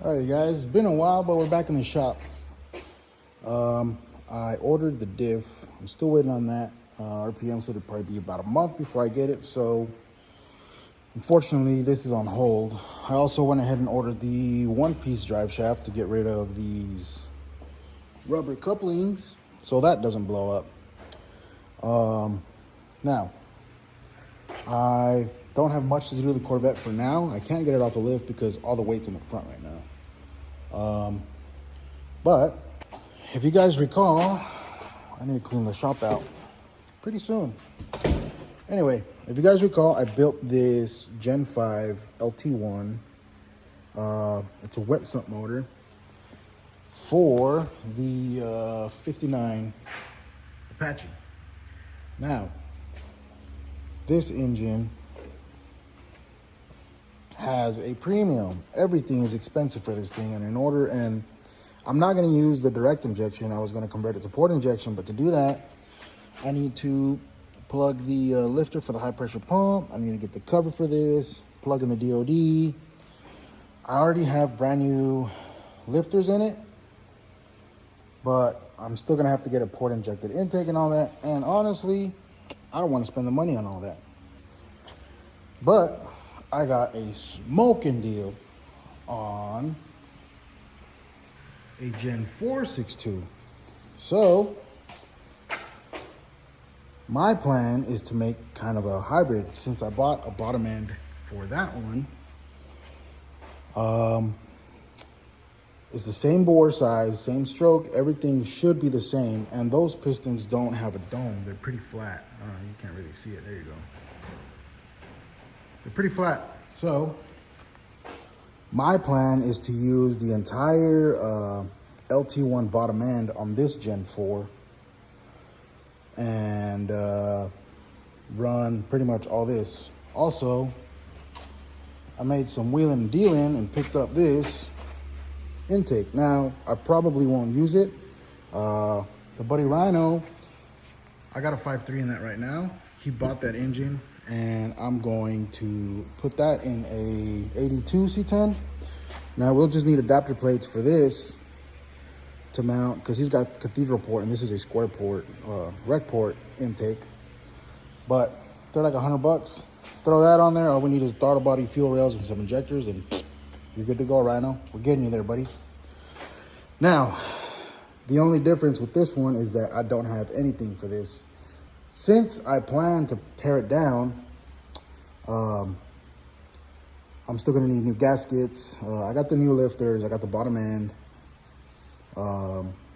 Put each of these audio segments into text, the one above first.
All right, guys, it's been a while, but we're back in the shop. I ordered the diff. I'm still waiting on that. RPM said it'd probably be about a month before I get it. So unfortunately, this is on hold. I also went ahead and ordered the one-piece drive shaft to get rid of these rubber couplings so that doesn't blow up. Now, I don't have much to do to the Corvette for now. I can't get it off the lift because all the weight's in the front right now. But if you guys recall, I need to clean the shop out pretty soon. Anyway, if you guys recall, I built this Gen 5 LT1. It's a wet sump motor for the 59 Apache. Now, this engine has a premium. Everything is expensive for this thing, and I'm not going to use the direct injection. I was going to convert it to port injection, but to do that, I need to plug the lifter for the high pressure pump. I need to get the cover for this, plug in the DOD. I already have brand new lifters in it, but I'm still going to have to get a port injected intake and all that. And honestly, I don't want to spend the money on all that. But I got a smoking deal on a Gen 4.62. So my plan is to make kind of a hybrid since I bought a bottom end for that one. It's the same bore size, same stroke, everything should be the same. And those pistons don't have a dome. They're pretty flat. I don't know, you can't really see it. There you go. They're pretty flat. So my plan is to use the entire LT1 bottom end on this Gen 4 and run pretty much all this. Also, I made some wheeling and dealing and picked up this intake. Now, I probably won't use it. The buddy Rhino, I got a 5.3 in that right now. He bought that engine, and I'm going to put that in a 82 C10. Now we'll just need adapter plates for this to mount, because he's got cathedral port and this is a square port, rec port intake. But they're like $100. Throw that on there. All we need is throttle body, fuel rails, and some injectors, and you're good to go, Rhino. We're getting you there, buddy. Now, the only difference with this one is that I don't have anything for this. Since I plan to tear it down, I'm still gonna need new gaskets. I got the new lifters, I got the bottom end.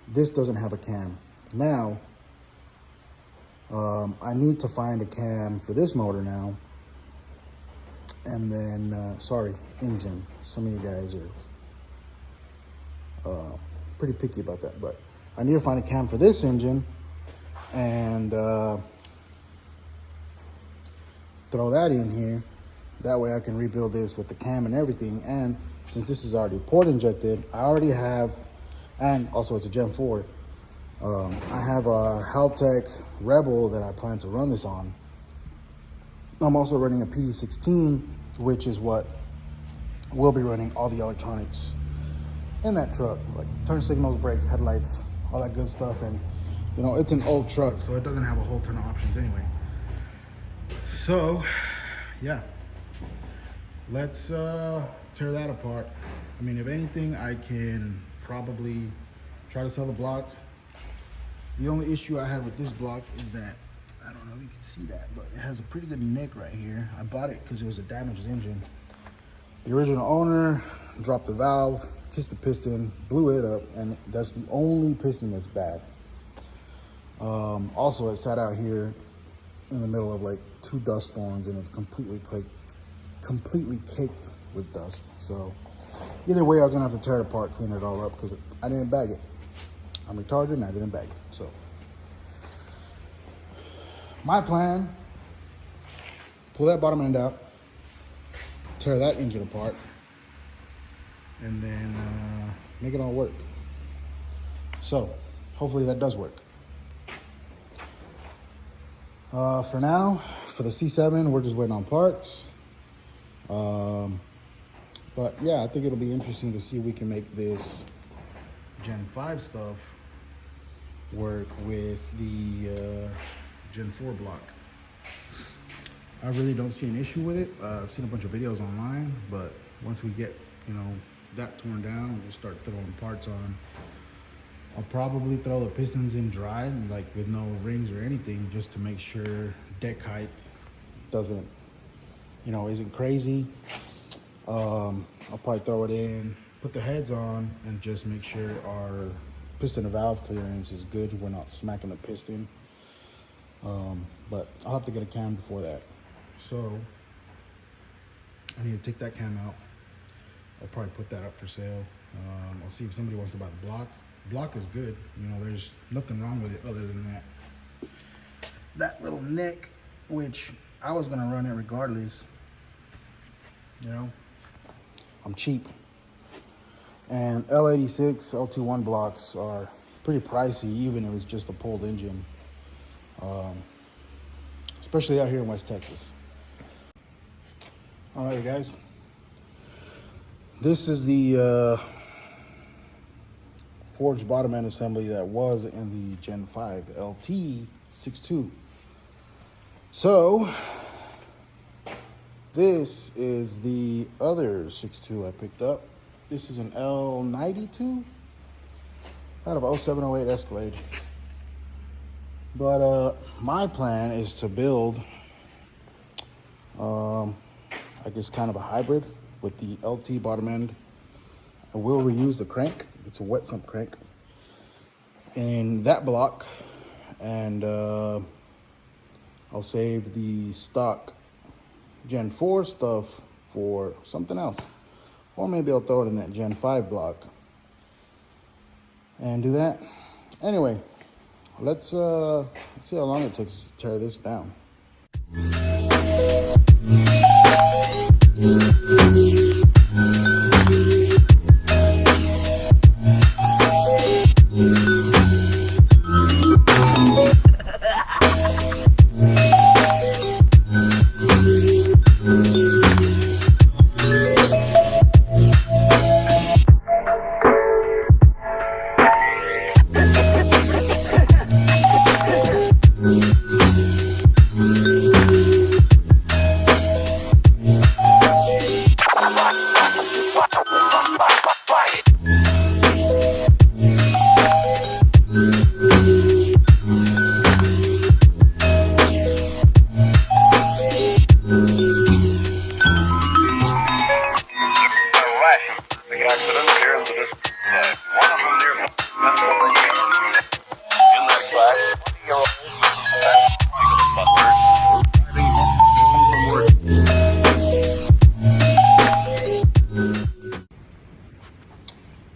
This doesn't have a cam. Now, I need to find a cam for this motor now. And then, engine. Some of you guys are pretty picky about that, but I need to find a cam for this engine and throw that in here. That way I can rebuild this with the cam and everything. And since this is already port injected, I already have, and also it's a Gen 4, I have a Haltech Rebel that I plan to run this on. I'm also running a PD16, which is what will be running all the electronics in that truck, like turn signals, brakes, headlights, all that good stuff. And you know, it's an old truck, so it doesn't have a whole ton of options anyway. So, yeah, let's tear that apart. I mean, if anything, I can probably try to sell the block. The only issue I had with this block is that, I don't know if you can see that, but it has a pretty good nick right here. I bought it because it was a damaged engine. The original owner dropped the valve, kissed the piston, blew it up, and that's the only piston that's bad. Also, it sat out here in the middle of like 2 dust storms, and it's completely caked with dust. So either way, I was gonna have to tear it apart, clean it all up, because I didn't bag it. I'm retarded and I didn't bag it. So my plan, pull that bottom end out, tear that engine apart, and then make it all work. So hopefully that does work. For now, for the C7, we're just waiting on parts. But yeah, I think it'll be interesting to see if we can make this Gen 5 stuff work with the Gen 4 block. I really don't see an issue with it. I've seen a bunch of videos online, but once we get, you know, that torn down, we'll start throwing parts on. I'll probably throw the pistons in dry, like with no rings or anything, just to make sure deck height doesn't, you know, isn't crazy. I'll probably throw it in, put the heads on, and just make sure our piston and valve clearance is good. We're not smacking the piston. But I'll have to get a cam before that. So I need to take that cam out. I'll probably put that up for sale. I'll see if somebody wants to buy the block. Block is good, you know, there's nothing wrong with it other than that little neck, which I was gonna run it regardless. You know, I'm cheap, and L86 LT1 blocks are pretty pricey, even if it's just a pulled engine, especially out here in West Texas. All right, guys, this is the forged bottom end assembly that was in the Gen 5 LT62. So this is the other 6.2 I picked up. This is an L92 out of 0708 Escalade. But my plan is to build I guess kind of a hybrid with the LT bottom end. I will reuse the crank. It's a wet sump crank in that block, and I'll save the stock Gen 4 stuff for something else, or maybe I'll throw it in that Gen 5 block and do that. Anyway, let's see how long it takes to tear this down.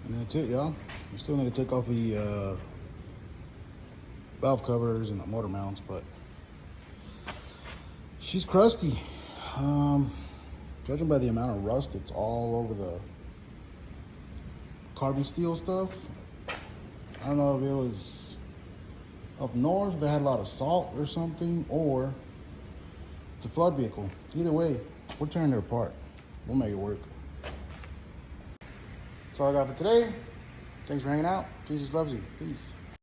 And that's it, y'all. You still need to take off the valve covers and the motor mounts, but she's crusty. Judging by the amount of rust that's all over the carbon steel stuff, I don't know if it was up north, if they had a lot of salt or something, or it's a flood vehicle. Either way, we're tearing it apart. We'll make it work. That's all I got for today. Thanks for hanging out. Jesus loves you. Peace.